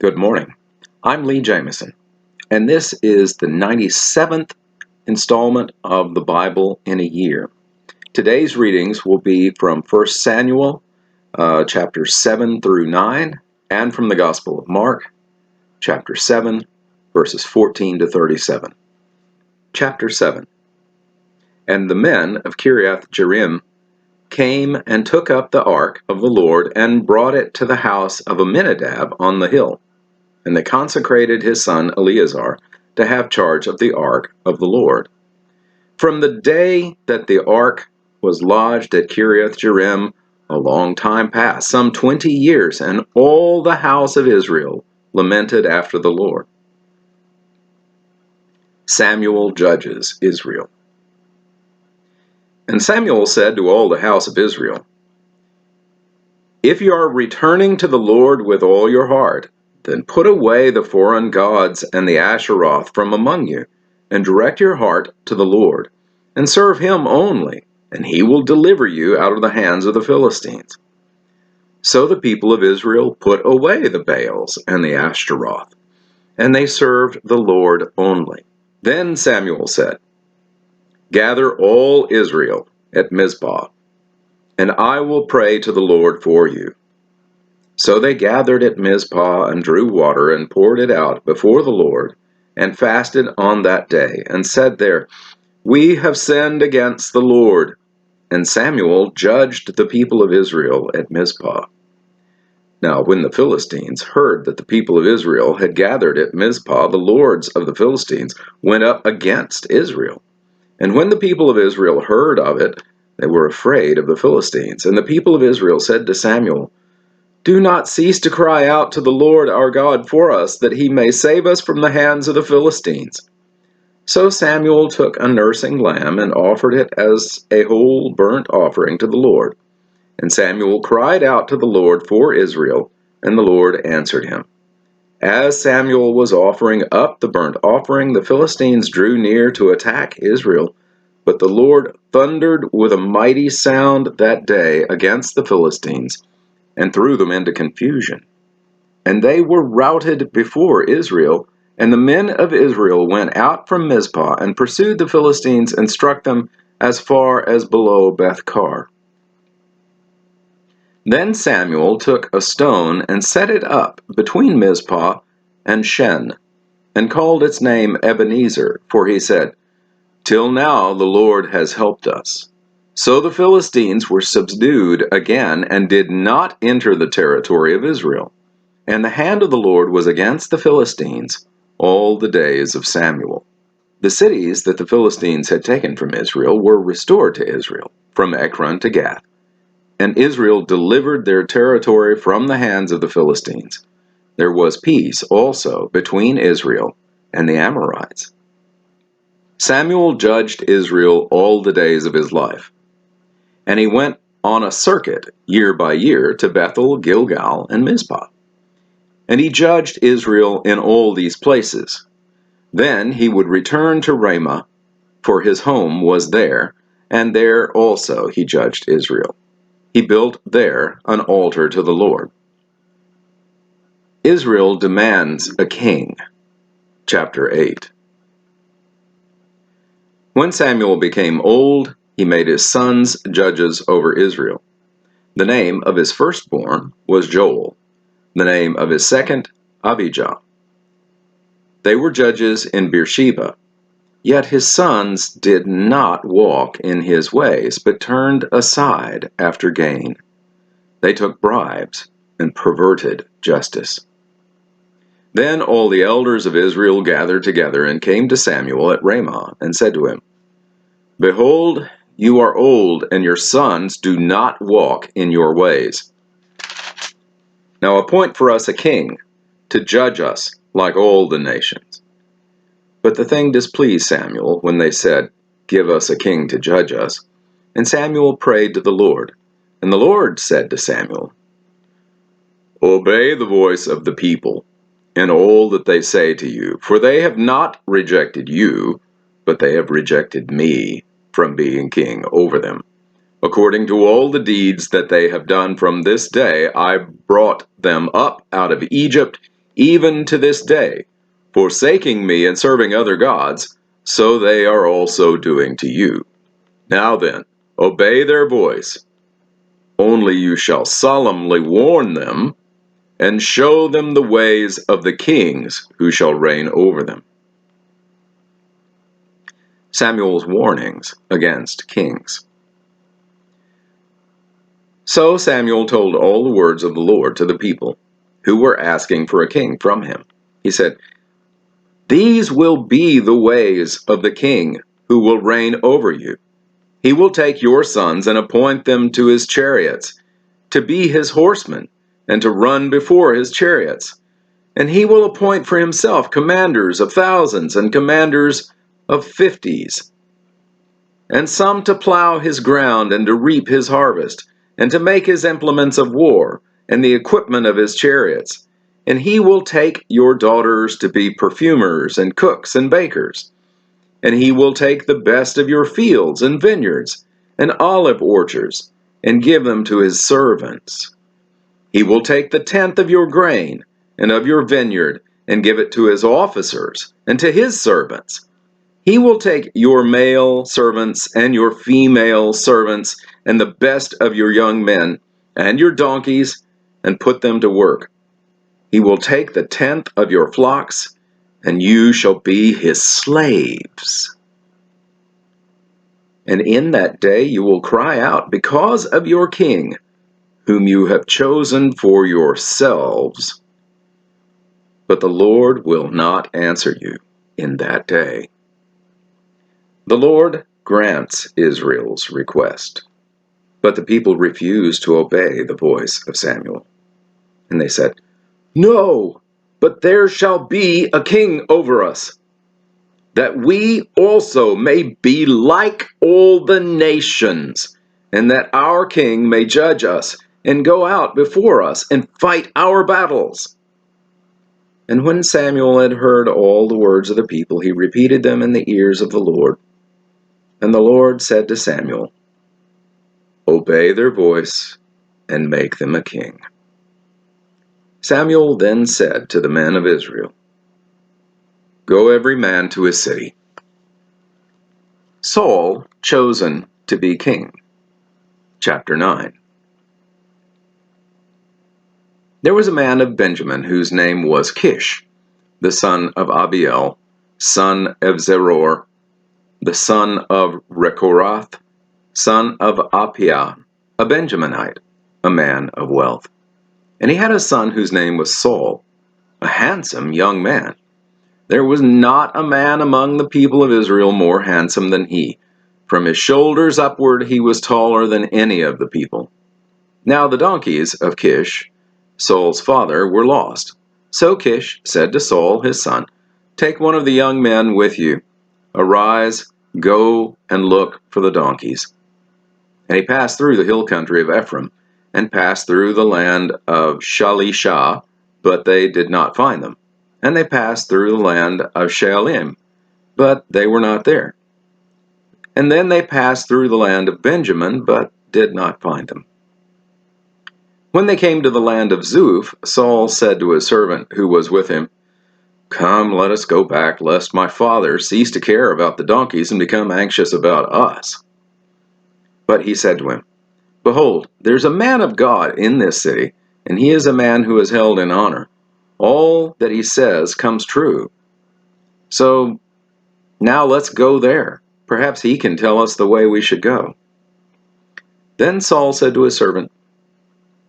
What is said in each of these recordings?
Good morning. I'm Lee Jamison, and this is the 97th installment of the Bible in a Year. Today's readings will be from 1 Samuel, chapters 7 through 9, and from the Gospel of Mark, chapter 7, verses 14 to 37. Chapter 7. And the men of Kiriath Jearim came and took up the ark of the Lord and brought it to the house of Abinadab on the hill. And they consecrated his son Eleazar to have charge of the ark of the Lord. From the day that the ark was lodged at Kiriath Jearim, a long time passed, some 20 years, and all the house of Israel lamented after the Lord. Samuel judges Israel. And Samuel said to all the house of Israel, "If you are returning to the Lord with all your heart, then put away the foreign gods and the Asheroth from among you, and direct your heart to the Lord, and serve him only, and he will deliver you out of the hands of the Philistines." So the people of Israel put away the Baals and the Ashtaroth, and they served the Lord only. Then Samuel said, "Gather all Israel at Mizpah, and I will pray to the Lord for you." So they gathered at Mizpah and drew water and poured it out before the Lord, and fasted on that day, and said there, "We have sinned against the Lord." And Samuel judged the people of Israel at Mizpah. Now when the Philistines heard that the people of Israel had gathered at Mizpah, the lords of the Philistines went up against Israel. And when the people of Israel heard of it, they were afraid of the Philistines. And the people of Israel said to Samuel, "Do not cease to cry out to the Lord our God for us, that he may save us from the hands of the Philistines." So Samuel took a nursing lamb and offered it as a whole burnt offering to the Lord. And Samuel cried out to the Lord for Israel, and the Lord answered him. As Samuel was offering up the burnt offering, the Philistines drew near to attack Israel. But the Lord thundered with a mighty sound that day against the Philistines, and threw them into confusion. And they were routed before Israel, and the men of Israel went out from Mizpah and pursued the Philistines and struck them as far as below Beth-kar. Then Samuel took a stone and set it up between Mizpah and Shen, and called its name Ebenezer, for he said, "Till now the Lord has helped us." So the Philistines were subdued again and did not enter the territory of Israel. And the hand of the Lord was against the Philistines all the days of Samuel. The cities that the Philistines had taken from Israel were restored to Israel, from Ekron to Gath. And Israel delivered their territory from the hands of the Philistines. There was peace also between Israel and the Amorites. Samuel judged Israel all the days of his life. And he went on a circuit year by year to Bethel, Gilgal, and Mizpah. And he judged Israel in all these places. Then he would return to Ramah, for his home was there, and there also he judged Israel. He built there an altar to the Lord. Israel demands a king. Chapter 8. When Samuel became old, he made his sons judges over Israel. The name of his firstborn was Joel, the name of his second, Abijah. They were judges in Beersheba. Yet his sons did not walk in his ways, but turned aside after gain. They took bribes and perverted justice. Then all the elders of Israel gathered together and came to Samuel at Ramah and said to him, "Behold, you are old, and your sons do not walk in your ways. Now appoint for us a king to judge us like all the nations." But the thing displeased Samuel when they said, "Give us a king to judge us." And Samuel prayed to the Lord. And the Lord said to Samuel, "Obey the voice of the people in all that they say to you, for they have not rejected you, but they have rejected me from being king over them. According to all the deeds that they have done from this day, I brought them up out of Egypt, even to this day, forsaking me and serving other gods, so they are also doing to you. Now then, obey their voice. Only you shall solemnly warn them, and show them the ways of the kings who shall reign over them. Samuel's warnings against kings. So Samuel told all the words of the Lord to the people who were asking for a king from him. He said, "These will be the ways of the king who will reign over you. He will take your sons and appoint them to his chariots, to be his horsemen, and to run before his chariots. And he will appoint for himself commanders of thousands and commanders of 50s, and some to plow his ground and to reap his harvest, and to make his implements of war, and the equipment of his chariots. And he will take your daughters to be perfumers and cooks and bakers. And he will take the best of your fields and vineyards and olive orchards, and give them to his servants. He will take the tenth of your grain and of your vineyard, and give it to his officers and to his servants. He will take your male servants and your female servants, and the best of your young men and your donkeys, and put them to work. He will take the tenth of your flocks, and you shall be his slaves. And in that day you will cry out because of your king, whom you have chosen for yourselves. But the Lord will not answer you in that day." The Lord grants Israel's request, but the people refused to obey the voice of Samuel. And they said, "No, but there shall be a king over us, that we also may be like all the nations, and that our king may judge us, and go out before us, and fight our battles." And when Samuel had heard all the words of the people, he repeated them in the ears of the Lord. And the Lord said to Samuel, "Obey their voice, and make them a king." Samuel then said to the men of Israel, "Go every man to his city." Saul chosen to be king. Chapter 9. There was a man of Benjamin whose name was Kish, the son of Abiel, son of Zeror, the son of Rechorath, son of Appiah, a Benjaminite, a man of wealth. And he had a son whose name was Saul, a handsome young man. There was not a man among the people of Israel more handsome than he. From his shoulders upward he was taller than any of the people. Now the donkeys of Kish, Saul's father, were lost. So Kish said to Saul his son, "Take one of the young men with you. Arise, go and look for the donkeys." And he passed through the hill country of Ephraim, and passed through the land of Shalishah, but they did not find them. And they passed through the land of Shaalim, but they were not there. And then they passed through the land of Benjamin, but did not find them. When they came to the land of Zuph, Saul said to his servant who was with him, "Come, let us go back, lest my father cease to care about the donkeys and become anxious about us." But he said to him, "Behold, there's a man of God in this city, and he is a man who is held in honor. All that he says comes true. So now let's go there. Perhaps he can tell us the way we should go." Then Saul said to his servant,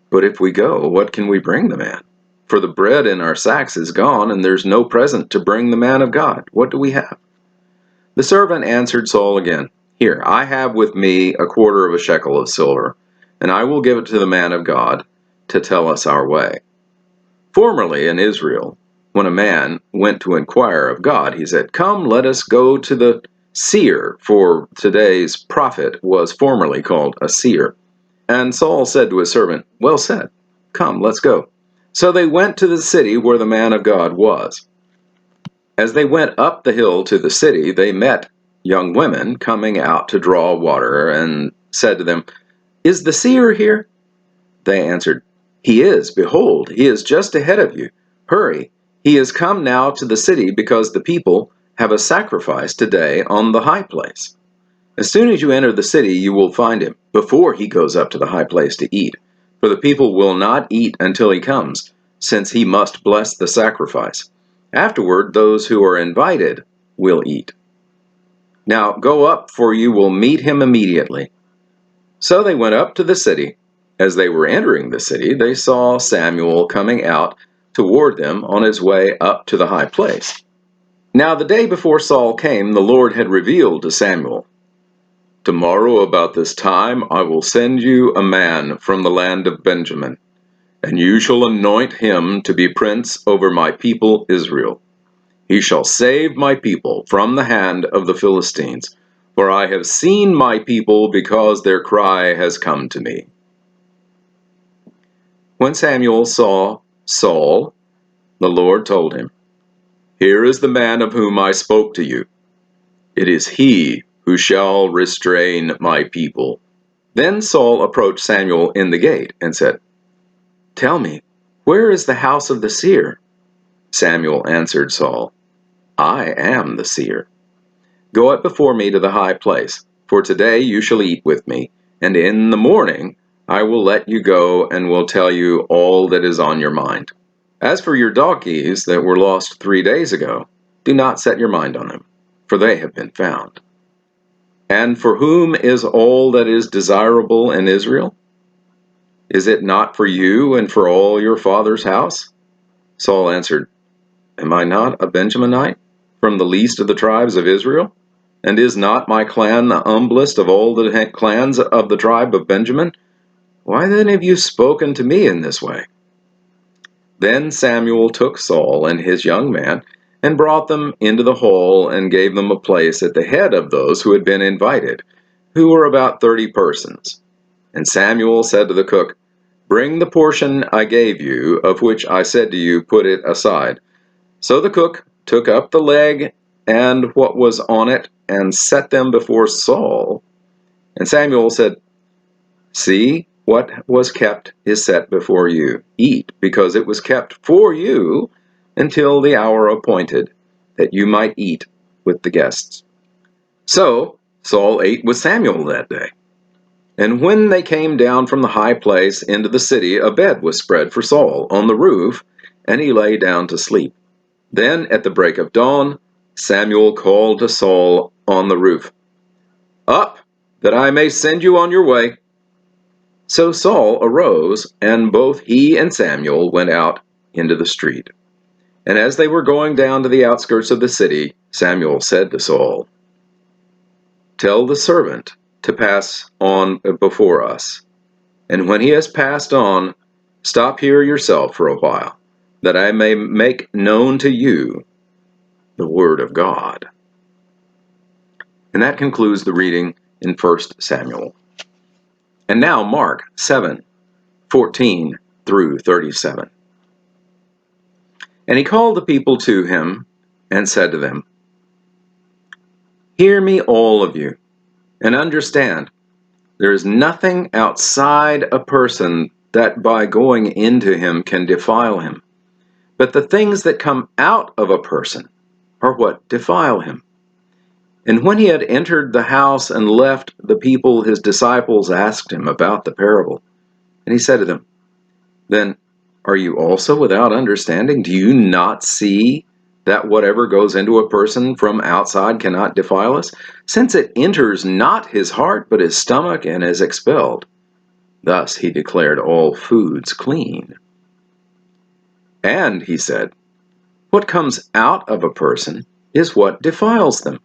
"But if we go, what can we bring the man? For the bread in our sacks is gone, and there's no present to bring the man of God. What do we have?" The servant answered Saul again, "Here, I have with me a quarter of a shekel of silver, and I will give it to the man of God to tell us our way." Formerly in Israel, when a man went to inquire of God, he said, "Come, let us go to the seer," for today's prophet was formerly called a seer. And Saul said to his servant, "Well said. Come, let's go." So they went to the city where the man of God was. As they went up the hill to the city, they met young women coming out to draw water, and said to them, "Is the seer here?" They answered, "He is. Behold, he is just ahead of you. Hurry, He has come now to the city because the people have a sacrifice today on the high place. As soon as you enter the city, you will find him, before he goes up to the high place to eat. For the people will not eat until he comes, since he must bless the sacrifice. Afterward, those who are invited will eat. Now go up, for you will meet him immediately." So they went up to the city. As they were entering the city, they saw Samuel coming out toward them on his way up to the high place. Now the day before Saul came, the Lord had revealed to Samuel, "Tomorrow about this time I will send you a man from the land of Benjamin, and you shall anoint him to be prince over my people Israel. He shall save my people from the hand of the Philistines, for I have seen my people because their cry has come to me." When Samuel saw Saul, the Lord told him, "Here is the man of whom I spoke to you. It is he who shall restrain my people." Then Saul approached Samuel in the gate and said, "Tell me, where is the house of the seer?" Samuel answered Saul, "I am the seer. Go up before me to the high place, for today you shall eat with me, and in the morning I will let you go and will tell you all that is on your mind. As for your donkeys that were lost 3 days ago, do not set your mind on them, for they have been found. And for whom is all that is desirable in Israel? Is it not for you and for all your father's house?" Saul answered, "Am I not a Benjaminite, from the least of the tribes of Israel? And is not my clan the humblest of all the clans of the tribe of Benjamin? Why then have you spoken to me in this way?" Then Samuel took Saul and his young man, and brought them into the hall, and gave them a place at the head of those who had been invited, who were about 30 persons. And Samuel said to the cook, "Bring the portion I gave you, of which I said to you, put it aside." So the cook took up the leg and what was on it, and set them before Saul. And Samuel said, "See, what was kept is set before you. Eat, because it was kept for you until the hour appointed, that you might eat with the guests." So Saul ate with Samuel that day. And when they came down from the high place into the city, a bed was spread for Saul on the roof, and he lay down to sleep. Then at the break of dawn, Samuel called to Saul on the roof, "Up, that I may send you on your way." So Saul arose, and both he and Samuel went out into the street. And as they were going down to the outskirts of the city, Samuel said to Saul, "Tell the servant to pass on before us. And when he has passed on, stop here yourself for a while, that I may make known to you the word of God." And that concludes the reading in 1 Samuel. And now Mark 7:14 through 37. And he called the people to him and said to them, "Hear me, all of you, and understand. There is nothing outside a person that by going into him can defile him. But the things that come out of a person are what defile him." And when he had entered the house and left the people, his disciples asked him about the parable. And he said to them, "Then are you also without understanding? Do you not see that whatever goes into a person from outside cannot defile us, since it enters not his heart, but his stomach, and is expelled?" Thus he declared all foods clean. And he said, "What comes out of a person is what defiles them.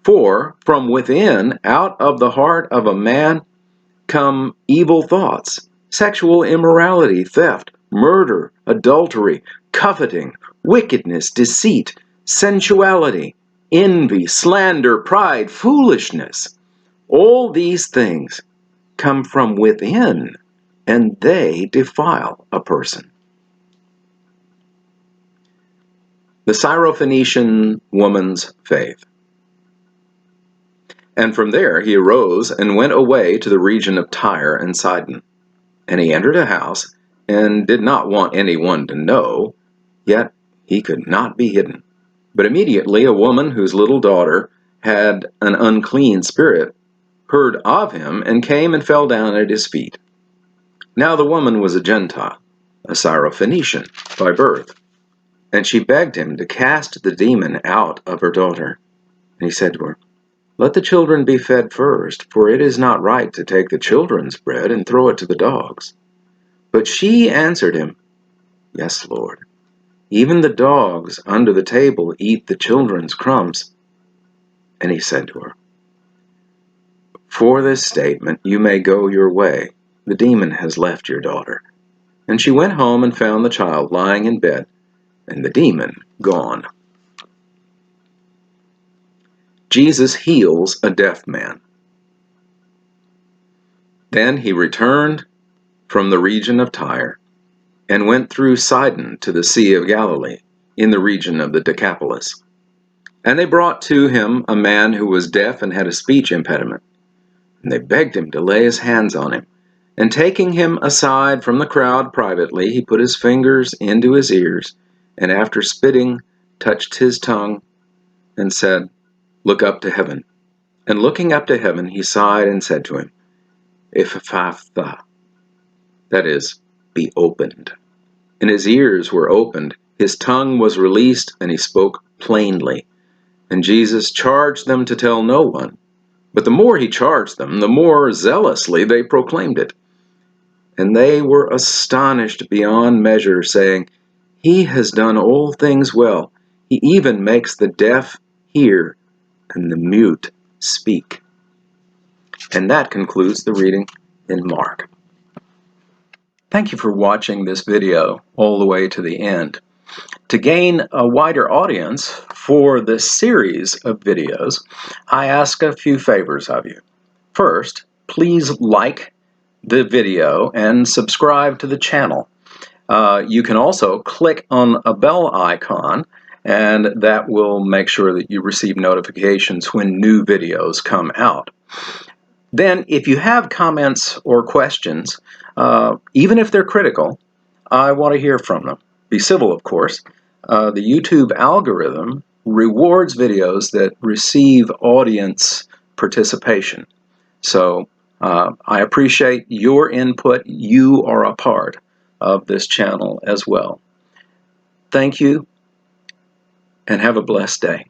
For from within, out of the heart of a man, come evil thoughts, sexual immorality, theft, murder, adultery, coveting, wickedness, deceit, sensuality, envy, slander, pride, foolishness. All these things come from within, and they defile a person." The Syrophoenician woman's faith. And from there he arose and went away to the region of Tyre and Sidon. And he entered a house, and did not want anyone to know, yet He could not be hidden. But immediately a woman whose little daughter had an unclean spirit heard of him and came and fell down at his feet. Now the woman was a Gentile, a Syrophoenician by birth, and she begged him to cast the demon out of her daughter. And he said to her, "Let the children be fed first, for it is not right to take the children's bread and throw it to the dogs." But she answered him, "Yes, Lord. Even the dogs under the table eat the children's crumbs." And he said to her, "For this statement you may go your way. The demon has left your daughter." And she went home and found the child lying in bed, and the demon gone. Jesus heals a deaf man. Then he returned from the region of Tyre and went through Sidon to the Sea of Galilee, in the region of the Decapolis. And they brought to him a man who was deaf and had a speech impediment. And they begged him to lay his hands on him. And taking him aside from the crowd privately, he put his fingers into his ears, and after spitting, touched his tongue, and said, "Look up to heaven." And looking up to heaven, he sighed and said to him, "Ephphatha," that is, be opened. And his ears were opened, his tongue was released, and he spoke plainly. And Jesus charged them to tell no one. But the more he charged them, the more zealously they proclaimed it. And they were astonished beyond measure, saying, "He has done all things well. He even makes the deaf hear and the mute speak." And that concludes the reading in Mark. Thank you for watching this video all the way to the end. To gain a wider audience for this series of videos, I ask a few favors of you. First, please like the video and subscribe to the channel. You can also click on a bell icon, and that will make sure that you receive notifications when new videos come out. Then, if you have comments or questions, even if they're critical, I want to hear from them. Be civil, of course. The YouTube algorithm rewards videos that receive audience participation. So I appreciate your input. You are a part of this channel as well. Thank you, and have a blessed day.